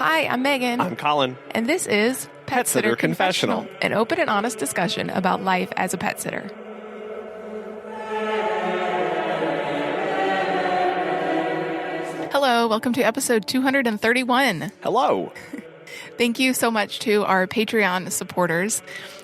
Hi, I'm Megan. I'm Colin. And this is Pet Sitter Confessional, an open and honest discussion about life as a pet sitter. Hello, welcome to episode 231. Hello. Thank you so much to our Patreon supporters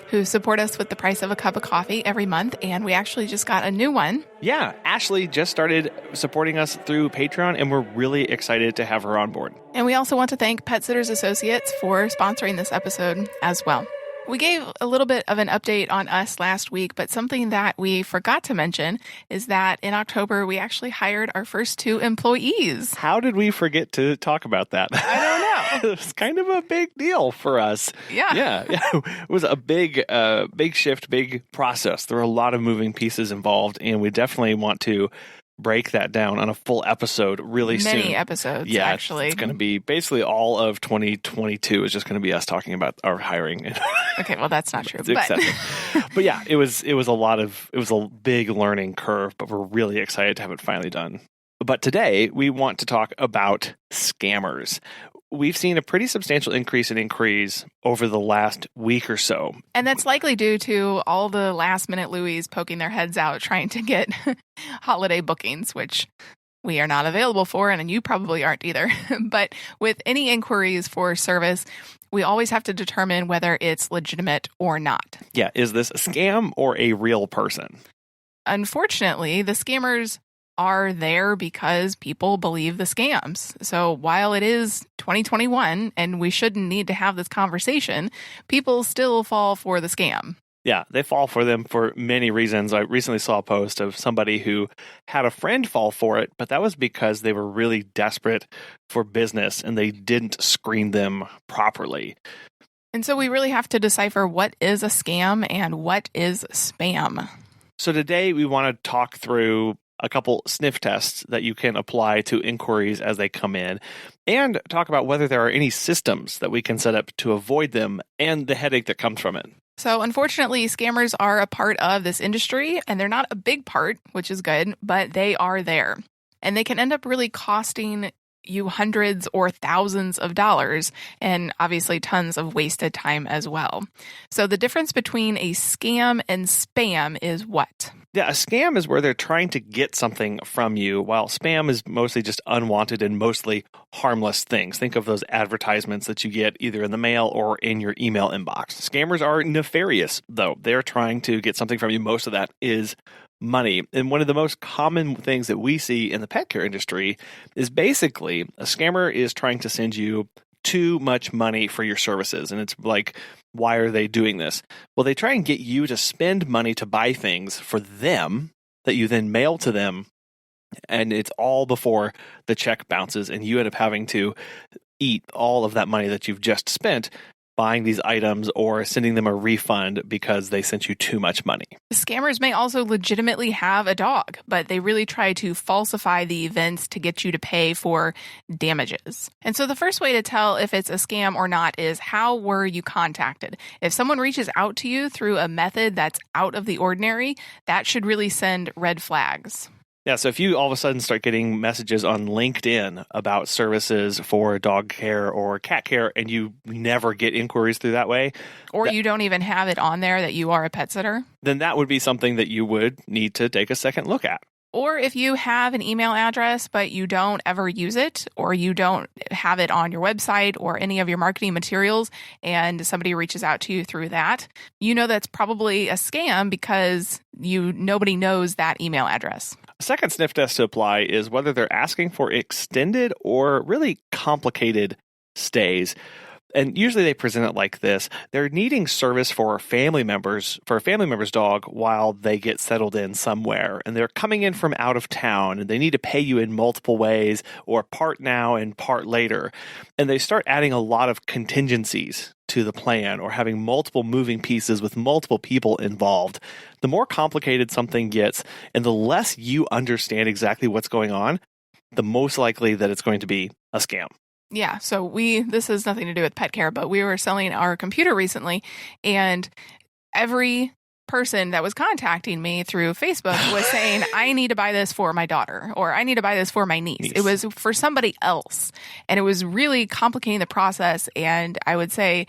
who support us with the price of a cup of coffee every month, and we actually just got a new one. Yeah, Ashley just started supporting us through Patreon, and we're really excited to have her on board. And we also want to thank Pet Sitters Associates for sponsoring this episode as well. We gave a little bit of an update on us last week, but something that we forgot to mention is that in October, we actually hired our first 2 employees. How did we forget to talk about that? I don't know. It was kind of a big deal for us. Yeah. It was a big shift, big process. There were a lot of moving pieces involved, and we definitely want to break that down on a full episode really soon. Many episodes, yeah, actually. It's going to be basally all of 2022 is just going to be us talking about our hiring. Okay, well, that's not true. But yeah, it was a big learning curve, but we're really excited to have it finally done. But today we want to talk about scammers. We've seen a pretty substantial increase in inquiries over the last week or so. And that's likely due to all the last-minute Louis poking their heads out trying to get holiday bookings, which we are not available for, and you probably aren't either. But with any inquiries for service, we always have to determine whether it's legitimate or not. Yeah, is this a scam or a real person? Unfortunately, the scammers are there because people believe the scams. So while it is 2021 and we shouldn't need to have this conversation, people still fall for the scam. Yeah, they fall for them for many reasons. I recently saw a post of somebody who had a friend fall for it, but that was because they were really desperate for business and they didn't screen them properly. And so we really have to decipher what is a scam and what is spam. So today we want to talk through a couple sniff tests that you can apply to inquiries as they come in, and talk about whether there are any systems that we can set up to avoid them and the headache that comes from it. So unfortunately, scammers are a part of this industry, and they're not a big part, which is good, but they are there. And they can end up really costing you hundreds or thousands of dollars, and obviously tons of wasted time as well. So the difference between a scam and spam is what? Yeah, a scam is where they're trying to get something from you, while spam is mostly just unwanted and mostly harmless things. Think of those advertisements that you get either in the mail or in your email inbox. Scammers are nefarious, though. They're trying to get something from you. Most of that is money. And one of the most common things that we see in the pet care industry is basically a scammer is trying to send you too much money for your services. And it's like, why are they doing this? Well, they try and get you to spend money to buy things for them that you then mail to them. And it's all before the check bounces and you end up having to eat all of that money that you've just spent buying these items or sending them a refund because they sent you too much money. Scammers may also legitimately have a dog, but they really try to falsify the events to get you to pay for damages. And so the first way to tell if it's a scam or not is how were you contacted? If someone reaches out to you through a method that's out of the ordinary, that should really send red flags. Yeah, so if you all of a sudden start getting messages on LinkedIn about services for dog care or cat care and you never get inquiries through that way, or you don't even have it on there that you are a pet sitter, then that would be something that you would need to take a second look at. Or if you have an email address, but you don't ever use it, or you don't have it on your website or any of your marketing materials, and somebody reaches out to you through that, you know that's probably a scam because nobody knows that email address. A second sniff test to apply is whether they're asking for extended or really complicated stays. And usually they present it like this. They're needing service for a family member's dog while they get settled in somewhere. And they're coming in from out of town and they need to pay you in multiple ways or part now and part later. And they start adding a lot of contingencies to the plan or having multiple moving pieces with multiple people involved. The more complicated something gets and the less you understand exactly what's going on, the most likely that it's going to be a scam. Yeah, so this has nothing to do with pet care, but we were selling our computer recently, and every person that was contacting me through Facebook was saying, I need to buy this for my daughter, or I need to buy this for my niece. It was for somebody else. And it was really complicating the process. And I would say,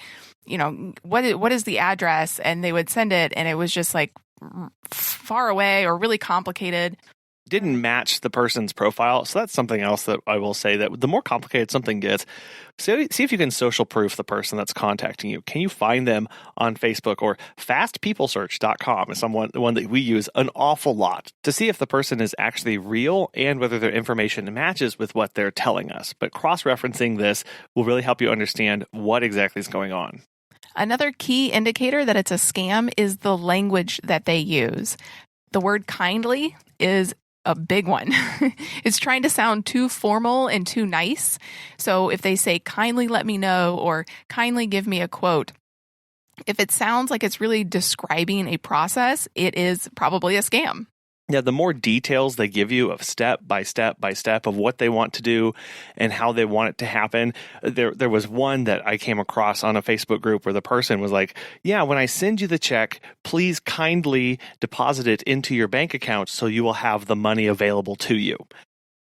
what is the address? And they would send it. And it was just like far away or really complicated. Didn't match the person's profile. So that's something else that I will say, that the more complicated something gets, see if you can social proof the person that's contacting you. Can you find them on Facebook? Or fastpeoplesearch.com is one that we use an awful lot to see if the person is actually real and whether their information matches with what they're telling us. But cross-referencing this will really help you understand what exactly is going on. Another key indicator that it's a scam is the language that they use. The word kindly is a big one. It's trying to sound too formal and too nice. So if they say, kindly let me know, or kindly give me a quote, if it sounds like it's really describing a process, it is probably a scam. Yeah, the more details they give you of step by step by step of what they want to do and how they want it to happen. There was one that I came across on a Facebook group where the person was like, yeah, when I send you the check, please kindly deposit it into your bank account so you will have the money available to you.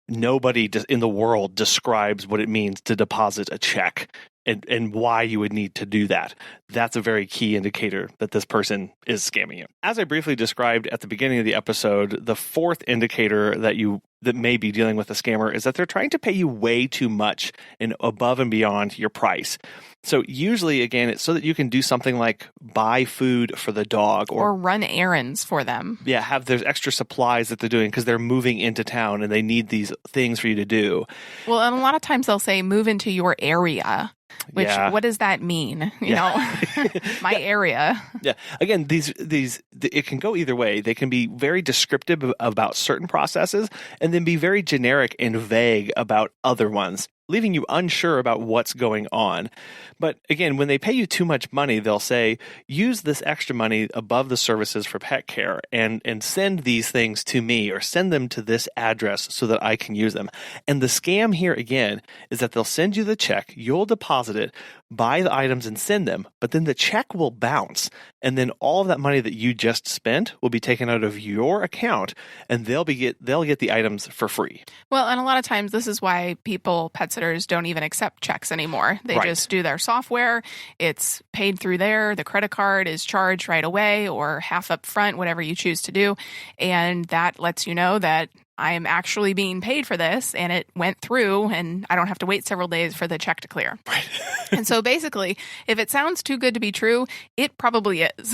Nobody in the world describes what it means to deposit a check and why you would need to do that. That's a very key indicator that this person is scamming you. As I briefly described at the beginning of the episode, the fourth indicator that may be dealing with a scammer is that they're trying to pay you way too much and above and beyond your price. So usually, again, it's so that you can do something like buy food for the dog or run errands for them. Yeah, there's extra supplies that they're doing because they're moving into town and they need these things for you to do. Well, and a lot of times they'll say move into your area. Which, what does that mean? My area. Yeah. Again, these it can go either way. They can be very descriptive about certain processes and then be very generic and vague about other ones, leaving you unsure about what's going on. But again, when they pay you too much money, they'll say, use this extra money above the services for pet care and send these things to me or send them to this address so that I can use them. And the scam here, again, is that they'll send you the check, you'll deposit it, buy the items and send them, but then the check will bounce. And then all of that money that you just spent will be taken out of your account and they'll get the items for free. Well, and a lot of times this is why pet sitters don't even accept checks anymore. They just do their software. It's paid through there. The credit card is charged right away or half up front, whatever you choose to do. And that lets you know that I'm actually being paid for this and it went through and I don't have to wait several days for the check to clear. Right. And so basically, if it sounds too good to be true, it probably is.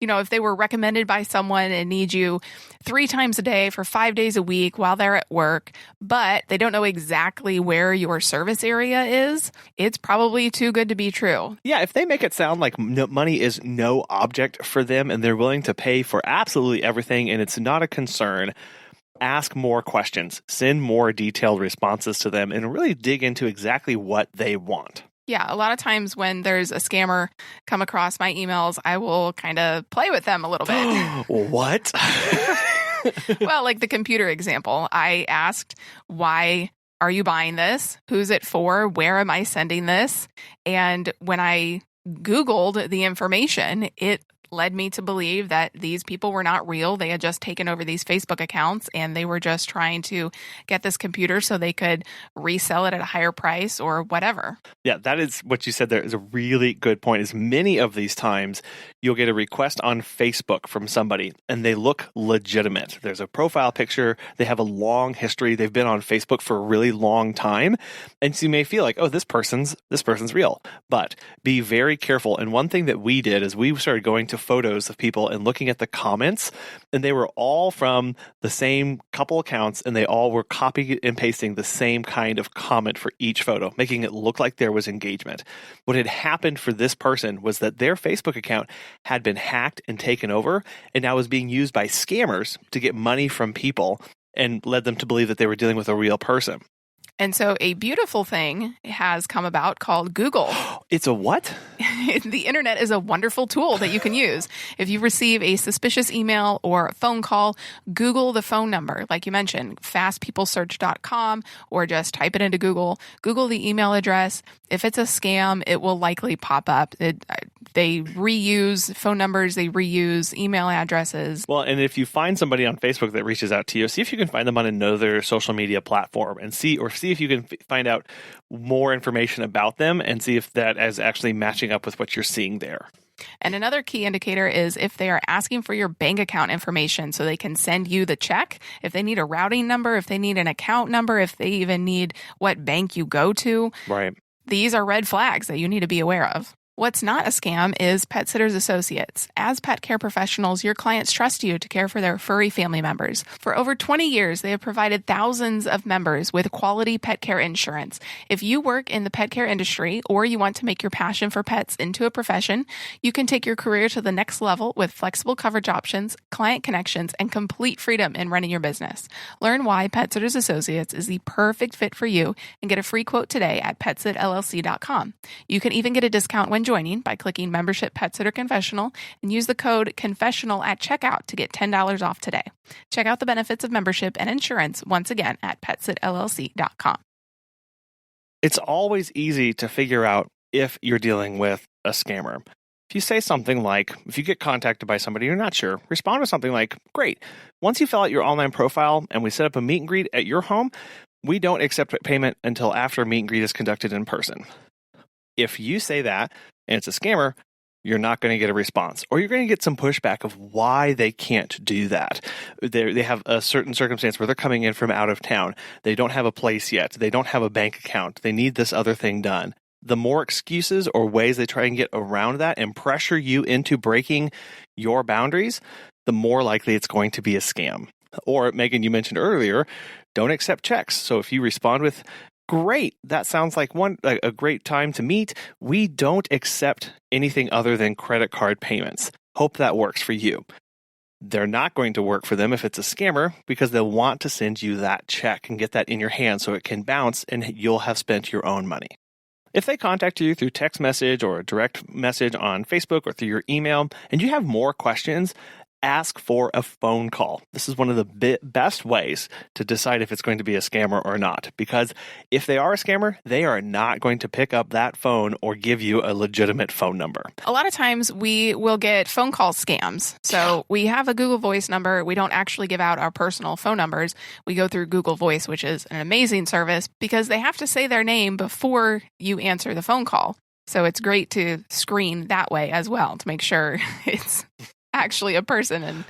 If they were recommended by someone and need you 3 times a day for 5 days a week while they're at work, but they don't know exactly where your service area is, it's probably too good to be true. Yeah, if they make it sound like money is no object for them and they're willing to pay for absolutely everything and it's not a concern, ask more questions, send more detailed responses to them, and really dig into exactly what they want. Yeah, a lot of times when there's a scammer come across my emails, I will kind of play with them a little bit. What? Well, like the computer example, I asked, why are you buying this? Who's it for? Where am I sending this? And when I Googled the information, it led me to believe that these people were not real. They had just taken over these Facebook accounts and they were just trying to get this computer so they could resell it at a higher price or whatever. Yeah, that is what you said there is a really good point. Is many of these times you'll get a request on Facebook from somebody and they look legitimate. There's a profile picture. They have a long history. They've been on Facebook for a really long time. And so you may feel like, oh, this person's real. But be very careful. And one thing that we did is we started going to photos of people and looking at the comments, and they were all from the same couple accounts, and they all were copying and pasting the same kind of comment for each photo, making it look like there was engagement. What had happened for this person was that their Facebook account had been hacked and taken over, and now was being used by scammers to get money from people and led them to believe that they were dealing with a real person. And so a beautiful thing has come about called Google. It's a what? The internet is a wonderful tool that you can use. If you receive a suspicious email or a phone call, Google the phone number, like you mentioned, fastpeoplesearch.com, or just type it into Google. Google the email address. If it's a scam, it will likely pop up. They reuse phone numbers, they reuse email addresses. Well, and if you find somebody on Facebook that reaches out to you, see if you can find them on another social media platform and see if you can find out more information about them and see if that is actually matching up with what you're seeing there. And another key indicator is if they are asking for your bank account information so they can send you the check, if they need a routing number, if they need an account number, if they even need what bank you go to. Right. These are red flags that you need to be aware of. What's not a scam is Pet Sitters Associates. As pet care professionals, your clients trust you to care for their furry family members. For over 20 years, they have provided thousands of members with quality pet care insurance. If you work in the pet care industry or you want to make your passion for pets into a profession, you can take your career to the next level with flexible coverage options, client connections, and complete freedom in running your business. Learn why Pet Sitters Associates is the perfect fit for you and get a free quote today at PetSitLLC.com. You can even get a discount when joining by clicking Membership Pet Sitter Confessional and use the code CONFESSIONAL at checkout to get $10 off today. Check out the benefits of membership and insurance once again at PetSitLLC.com. It's always easy to figure out if you're dealing with a scammer. If you say something like, if you get contacted by somebody you're not sure, respond with something like, great, once you fill out your online profile and we set up a meet and greet at your home, we don't accept payment until after a meet and greet is conducted in person. If you say that and it's a scammer, you're not going to get a response, or you're going to get some pushback of why they can't do that. They have a certain circumstance where they're coming in from out of town. They don't have a place yet. They don't have a bank account. They need this other thing done. The more excuses or ways they try and get around that and pressure you into breaking your boundaries, the more likely it's going to be a scam. Or, Megan, you mentioned earlier, don't accept checks. So if you respond with, great, that sounds like a great time to meet, we don't accept anything other than credit card payments. Hope that works for you. They're not going to work for them if it's a scammer because they'll want to send you that check and get that in your hand so it can bounce and you'll have spent your own money. If they contact you through text message or a direct message on Facebook or through your email and you have more questions, ask for a phone call. This is one of the best ways to decide if it's going to be a scammer or not. Because if they are a scammer, they are not going to pick up that phone or give you a legitimate phone number. A lot of times we will get phone call scams. So we have a Google Voice number. We don't actually give out our personal phone numbers. We go through Google Voice, which is an amazing service because they have to say their name before you answer the phone call. So it's great to screen that way as well to make sure it's actually a person. And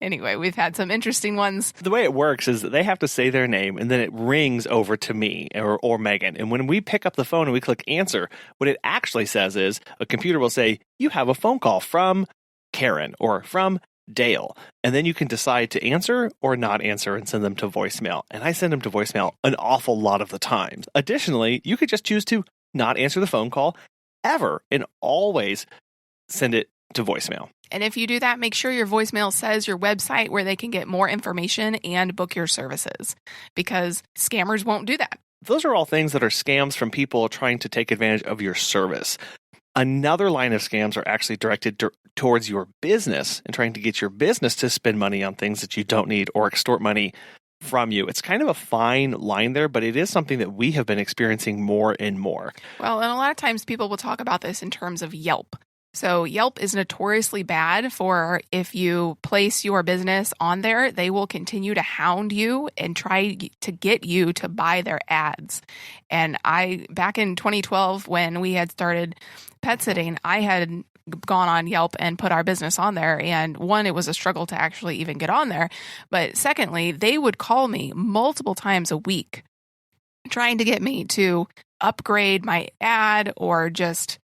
anyway, we've had some interesting ones. The way it works is that they have to say their name and then it rings over to me or Megan. And when we pick up the phone and we click answer, what it actually says is a computer will say, you have a phone call from Karen or from Dale. And then you can decide to answer or not answer and send them to voicemail. And I send them to voicemail an awful lot of the times. Additionally, you could just choose to not answer the phone call ever and always send it to voicemail. And if you do that, make sure your voicemail says your website where they can get more information and book your services because scammers won't do that. Those are all things that are scams from people trying to take advantage of your service. Another line of scams are actually directed towards your business and trying to get your business to spend money on things that you don't need or extort money from you. It's kind of a fine line there, but it is something that we have been experiencing more and more. Well, and a lot of times people will talk about this in terms of Yelp. So Yelp is notoriously bad for if you place your business on there, they will continue to hound you and try to get you to buy their ads. And back in 2012, when we had started pet sitting, I had gone on Yelp and put our business on there. And one, it was a struggle to actually even get on there. But secondly, they would call me multiple times a week trying to get me to upgrade my ad or just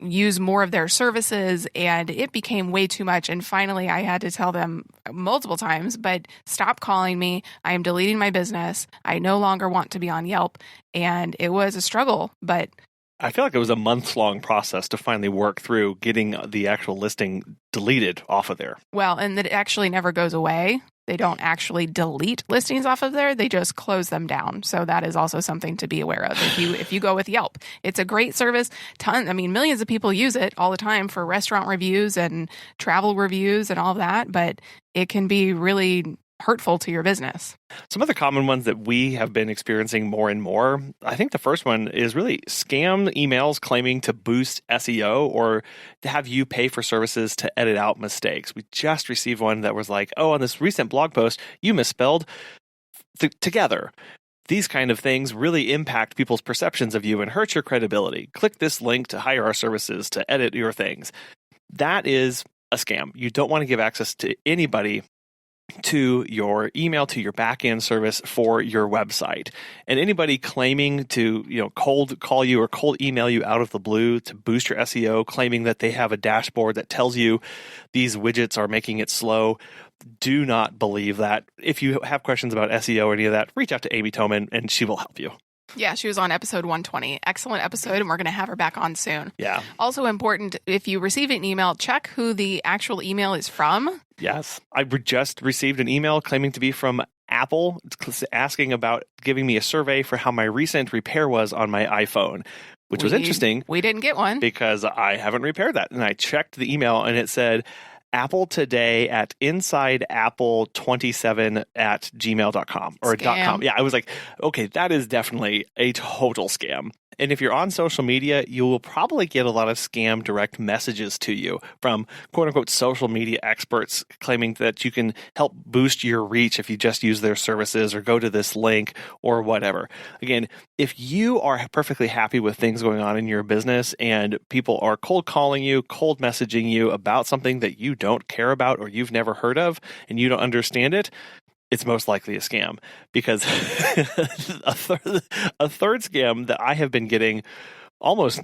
use more of their services, and it became way too much. And finally, I had to tell them multiple times, but stop calling me. I am deleting my business. I no longer want to be on Yelp. And it was a struggle, but I feel like it was a months-long process to finally work through getting the actual listing deleted off of there. Well, and that it actually never goes away. They don't actually delete listings off of there. They just close them down. So that is also something to be aware of. If you go with Yelp, it's a great service. Millions of people use it all the time for restaurant reviews and travel reviews and all of that, but it can be really hurtful to your business. Some other common ones that we have been experiencing more and more, I think the first one is really scam emails claiming to boost SEO or to have you pay for services to edit out mistakes. We just received one that was like, oh, on this recent blog post, you misspelled together. These kind of things really impact people's perceptions of you and hurt your credibility. Click this link to hire our services to edit your things. That is a scam. You don't want to give access to anybody to your email, to your back-end service for your website. And anybody claiming to, cold call you or cold email you out of the blue to boost your SEO, claiming that they have a dashboard that tells you these widgets are making it slow, do not believe that. If you have questions about SEO or any of that, reach out to Amy Toman and she will help you. Yeah, she was on episode 120. Excellent episode, and we're going to have her back on soon. Yeah. Also important, if you receive an email, check who the actual email is from. Yes. I just received an email claiming to be from Apple, asking about giving me a survey for how my recent repair was on my iPhone, which was interesting. We didn't get one. Because I haven't repaired that. And I checked the email, and it said, Apple today at insideapple27@gmail.com or .com. Yeah, I was like, okay, that is definitely a total scam. And if you're on social media, you will probably get a lot of scam direct messages to you from quote unquote social media experts claiming that you can help boost your reach if you just use their services or go to this link or whatever. Again, if you are perfectly happy with things going on in your business and people are cold calling you, cold messaging you about something that you don't care about or you've never heard of and you don't understand it, it's most likely a scam, because a third scam that I have been getting almost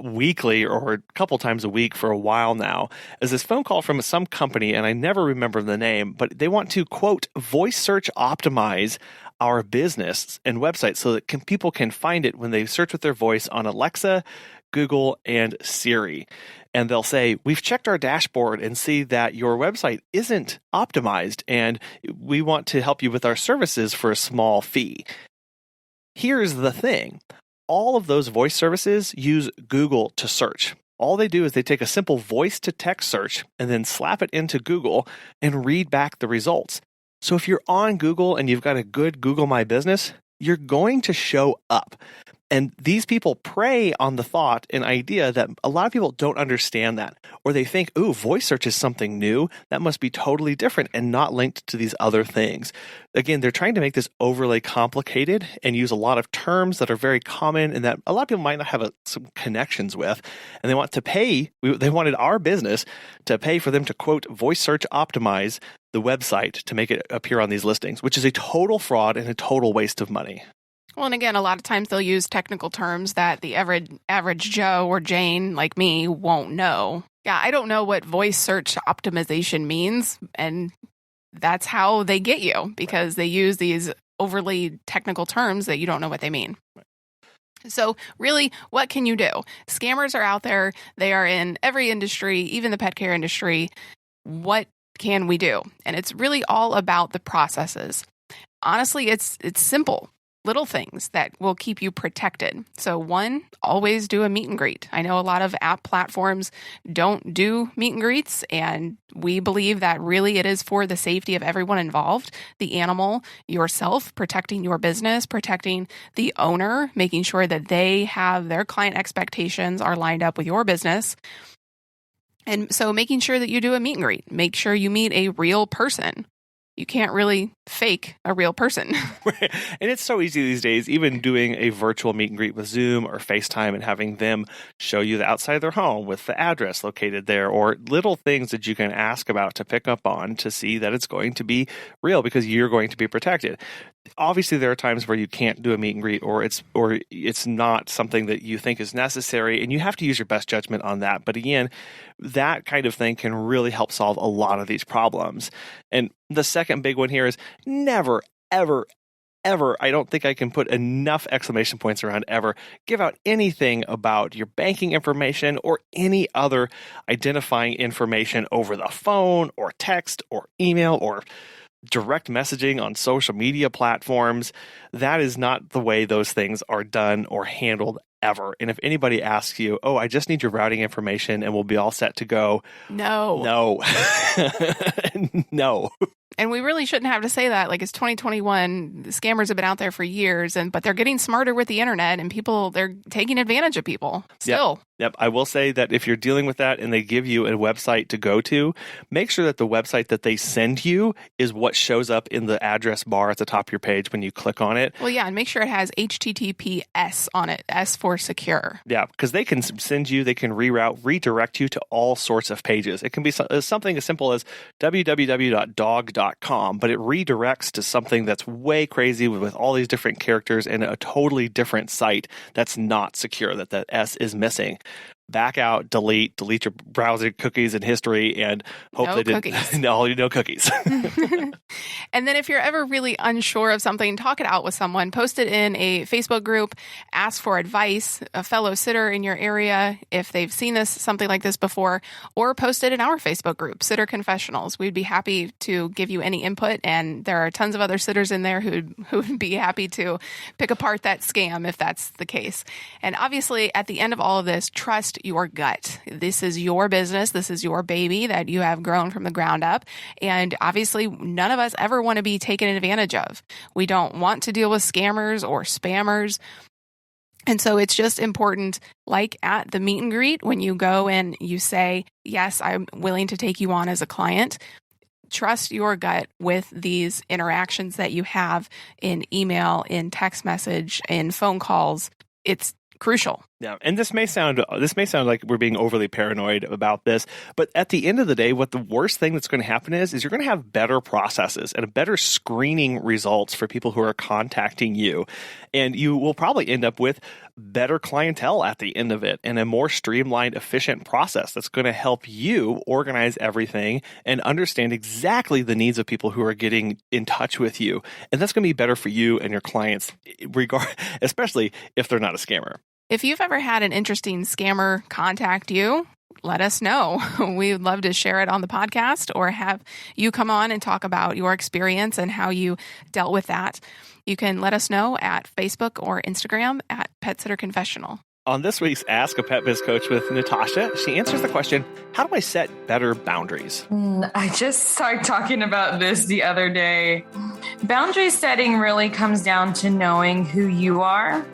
weekly or a couple times a week for a while now is this phone call from some company, and I never remember the name, but they want to, quote, voice search optimize our business and website so that people can find it when they search with their voice on Alexa, Google, and Siri. And they'll say, we've checked our dashboard and see that your website isn't optimized, and we want to help you with our services for a small fee. Here's the thing. All of those voice services use Google to search. All they do is they take a simple voice-to-text search and then slap it into Google and read back the results. So if you're on Google and you've got a good Google My Business, you're going to show up. And these people prey on the thought and idea that a lot of people don't understand that, or they think, ooh, voice search is something new. That must be totally different and not linked to these other things. Again, they're trying to make this overly complicated and use a lot of terms that are very common and that a lot of people might not have some connections with. And they want to pay, they wanted our business to pay for them to, quote, voice search optimize the website to make it appear on these listings, which is a total fraud and a total waste of money. Well, and again, a lot of times they'll use technical terms that the average Joe or Jane like me won't know. Yeah, I don't know what voice search optimization means, and that's how they get you, because they use these overly technical terms that you don't know what they mean. So really, what can you do? Scammers are out there. They are in every industry, even the pet care industry. What can we do? And it's really all about the processes. Honestly, it's simple. Little things that will keep you protected. So one, always do a meet and greet. I know a lot of app platforms don't do meet and greets, and we believe that really it is for the safety of everyone involved, the animal, yourself, protecting your business, protecting the owner, making sure that they have their client expectations are lined up with your business. And so making sure that you do a meet and greet, make sure you meet a real person. You can't really fake a real person. And it's so easy these days, even doing a virtual meet and greet with Zoom or FaceTime and having them show you the outside of their home with the address located there, or little things that you can ask about to pick up on to see that it's going to be real because you're going to be protected. Obviously, there are times where you can't do a meet and greet, or it's not something that you think is necessary, and you have to use your best judgment on that. But again, that kind of thing can really help solve a lot of these problems. And the second big one here is never, ever, ever, I don't think I can put enough exclamation points around ever, give out anything about your banking information or any other identifying information over the phone or text or email or direct messaging on social media platforms. That is not the way those things are done or handled ever. And if anybody asks you, oh, I just need your routing information and we'll be all set to go. No. No. And we really shouldn't have to say that. Like, it's 2021. The scammers have been out there for years, but they're getting smarter with the internet, and they're taking advantage of people still. Yep. I will say that if you're dealing with that and they give you a website to go to, make sure that the website that they send you is what shows up in the address bar at the top of your page when you click on it. Well, yeah, and make sure it has HTTPS on it, S for secure. Yeah, because they can redirect you to all sorts of pages. It can be something as simple as www.dog.com, but it redirects to something that's way crazy with all these different characters and a totally different site that's not secure, that S is missing. Back out, delete your browser cookies and history, and hope no they didn't. Cookies. No cookies. And then if you're ever really unsure of something, talk it out with someone. Post it in a Facebook group. Ask for advice, a fellow sitter in your area, if they've seen something like this before, or post it in our Facebook group, Sitter Confessionals. We'd be happy to give you any input, and there are tons of other sitters in there who would be happy to pick apart that scam if that's the case. And obviously, at the end of all of this, trust your gut. This is your business. This is your baby that you have grown from the ground up. And obviously, none of us ever want to be taken advantage of. We don't want to deal with scammers or spammers. And so it's just important, like at the meet and greet, when you go and you say, yes, I'm willing to take you on as a client, trust your gut with these interactions that you have in email, in text message, in phone calls. It's crucial. Yeah, and this may sound like we're being overly paranoid about this, but at the end of the day, what the worst thing that's going to happen is you're going to have better processes and better screening results for people who are contacting you, and you will probably end up with better clientele at the end of it and a more streamlined, efficient process that's going to help you organize everything and understand exactly the needs of people who are getting in touch with you, and that's going to be better for you and your clients, especially if they're not a scammer. If you've ever had an interesting scammer contact you, let us know. We would love to share it on the podcast or have you come on and talk about your experience and how you dealt with that. You can let us know at Facebook or Instagram at Pet Sitter Confessional. On this week's Ask a Pet Biz Coach with Natasha, she answers the question, how do I set better boundaries? I just started talking about this the other day. Boundary setting really comes down to knowing who you are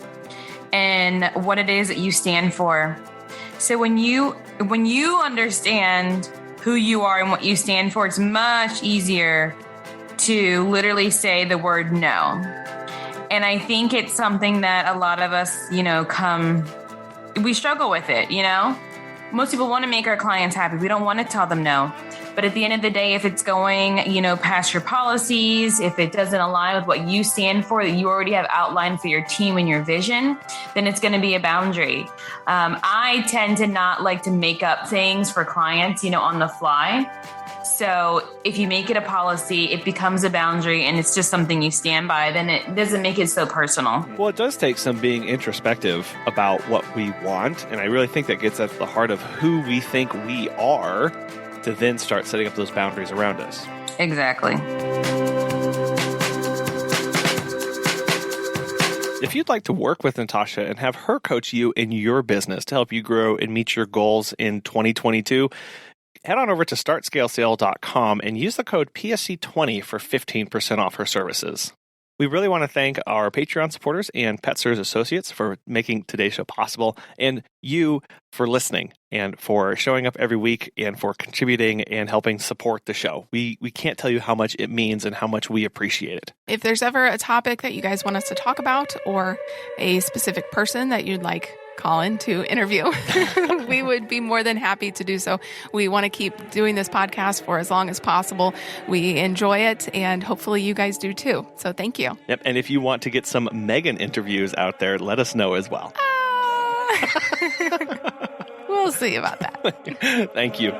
and what it is that you stand for. So when you understand who you are and what you stand for, it's much easier to literally say the word no. And I think it's something that a lot of us, we struggle with it, Most people want to make our clients happy. We don't want to tell them no. But at the end of the day, if it's going, past your policies, if it doesn't align with what you stand for, that you already have outlined for your team and your vision, then it's going to be a boundary. I tend to not like to make up things for clients, on the fly. So if you make it a policy, it becomes a boundary and it's just something you stand by, then it doesn't make it so personal. Well, it does take some being introspective about what we want. And I really think that gets at the heart of who we think we are to then start setting up those boundaries around us. Exactly. If you'd like to work with Natasha and have her coach you in your business to help you grow and meet your goals in 2022, head on over to startscalesale.com and use the code PSC20 for 15% off her services. We really want to thank our Patreon supporters and PetSers Associates for making today's show possible, and you for listening and for showing up every week and for contributing and helping support the show. We can't tell you how much it means and how much we appreciate it. If there's ever a topic that you guys want us to talk about or a specific person that you'd like Colin to interview, we would be more than happy to do so. We want to keep doing this podcast for as long as possible. We enjoy it, and hopefully you guys do too. So thank you. Yep. And if you want to get some Megan interviews out there, let us know as well. We'll see about that. Thank you.